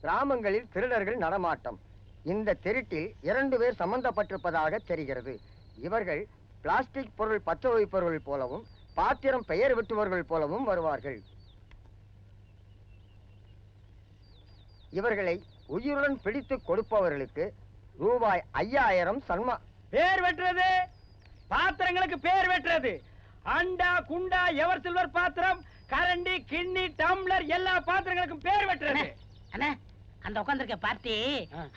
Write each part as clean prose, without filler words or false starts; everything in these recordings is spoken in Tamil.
கிராமங்களில் திருடர்கள் நடமாட்டம். இந்த திருட்டில் 2 பேர் சம்பந்தப்பட்டிருப்பதாக தெரிகிறது. இவர்கள் பிளாஸ்டிக் பொருள் பற்ற வைப்பவர்கள் போலவும் பாத்திரம் பெயர் வெட்டுபவர்கள் போலவும் வருவார்கள். இவர்களை உயிருடன் பிடித்து கொடுப்பவர்களுக்கு ரூபாய் 5000 சன்மா. பேர் வெட்டுறது, பாத்திரங்களுக்கு பேர் வெட்டுறது, அண்டா குண்டா எவர் சில்வர் பாத்திரம், கரண்டி கிண்ணி டம்ளர் எல்லா பாத்திரங்களுக்கும் பேர் வெட்டுறது. அண்ணா, அந்த உட்கார்ந்திருக்க பார்ட்டி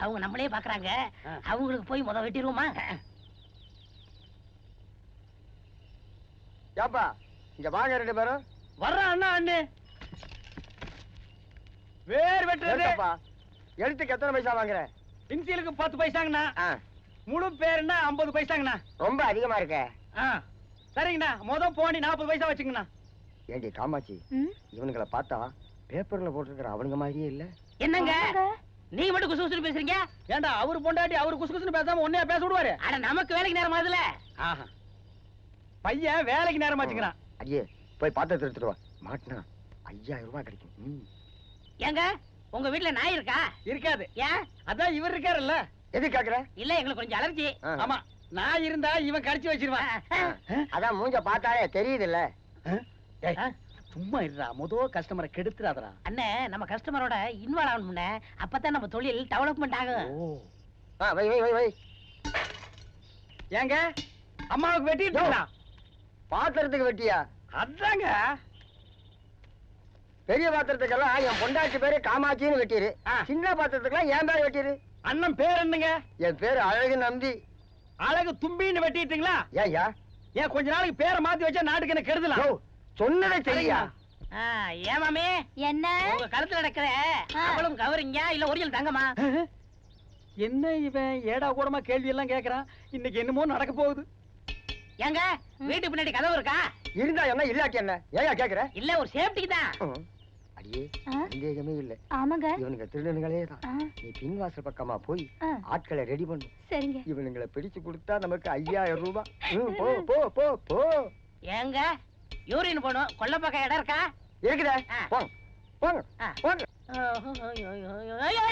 அவங்க நம்மளே பாக்குறாங்க. அவங்களுக்கு போய் முத வெட்டிடுவோமா? ஏப்பா இங்க வாங்க 2 பேரும். வர்றா அண்ணா அண்ணே. பேர் வெட்டுறது. எழுத்துக்கு எத்தனை பைசா வாங்குற? இன்சியலுக்கு 10 பைசாங்கண்ணா. முழு பேருன்னா 50 பைசாங்கண்ணா. ரொம்ப அதிகமா இருக்க. சரிங்கண்ணா, முத போனி 40 பைசா வச்சுங்கண்ணா. ஏண்டி காமாட்சி, இவனுங்களை பார்த்தா பேப்பர்ல போட்டிருக்கிற அவனுங்க மாதிரியே இல்ல. என்னங்க நீ மட்டும் குசு குசுன்னு பேசுறீங்க? ஏண்டா அவரு பொண்டாட்டி அவரு குசு குசுன்னு பேசாம ஒன்னே பேச விடுவாரு? அட நமக்கு வேலைக்கு நேரம் ஆகுதுல. பையன் வேலைக்கு நேரம் ஆச்சுக்கிறான். ஐயே போய் பாத்திரத்தை எடுத்துட்டு வா. மாட்டினா 5000 ரூபாய் கிடைக்கும். ஏங்க உங்க வீட்டுல நாய் இருக்கா? இருக்காது. ஏன்? அதான் இவர் இருக்காருல்ல. எது கேக்குற? இல்ல எங்களுக்கு கொஞ்சம் அலர்ஜி. ஆமா, நான் இருந்தா இவன் கடிச்சு வச்சிருவான். அதான் மூஞ்ச பார்த்தாலே தெரியுது இல்ல. சும்மா இருடா, முத கஸ்டமரை கெடுத்துறாதடா. அண்ணே, நம்ம கஸ்டமரோட இன்வால்வ் ஆகணும்னே, அப்பதான் நம்ம தொழில் டெவலப்மெண்ட் ஆகும். வை வை வை வை. ஏங்க அம்மாவுக்கு வெட்டிட்டீங்களா? பாத்திரத்துக்கு வெட்டியா? அதாங்க பெரிய பாத்திரத்துக்கெல்லாம் என் பொண்டாட்டி பேரு காமாட்சின்னு வெட்டிரு. சின்ன பாத்திரத்துக்கெல்லாம் என் பேரு வெட்டிரு. அண்ணன் பேர் என்னங்க? என் பேரு அழகு நம்பி. அழகு தும்பின்னு வெட்டிட்டீங்களா? ஏயா ஏன் கொஞ்ச நாளைக்கு பேரை மாத்தி வச்சா நாட்டுக்கு என்ன கெடுதலாம்? சொன்னதை சரியா? ஏன் மாமி, என்ன உங்க கழுத்துல நடக்கிற அவளும் கவரிங்க இல்ல ஒரிஜினல் தங்கமா? என்ன இவன் ஏடா கூடமா கேள்வி எல்லாம் கேக்குறான்? இன்னைக்கு என்னமோ நடக்க போகுது. ஏங்க வீட்டு பின்னாடி கதவு இருக்கா? இருந்தா என்ன இல்லாட்டி என்ன? ஏயா கேக்குற? இல்ல ஒரு சேஃப்டிக்கு தான். அடியே சந்தேகமே இல்ல. ஆமாங்க, இவனுங்க திருடனுங்களே தான். நீ பின்வாசல் பக்கமா போய் ஆட்களை ரெடி பண்ணு. சரிங்க. இவனுங்களை பிடிச்சு கொடுத்தா நமக்கு 5000 ரூபாய். போ போ போ போ. ஏங்க யூரின் போணும், கொல்ல பக்கம் இடம் இருக்கா? இருக்குதா? போங்க போங்க போங்க. ஐயோ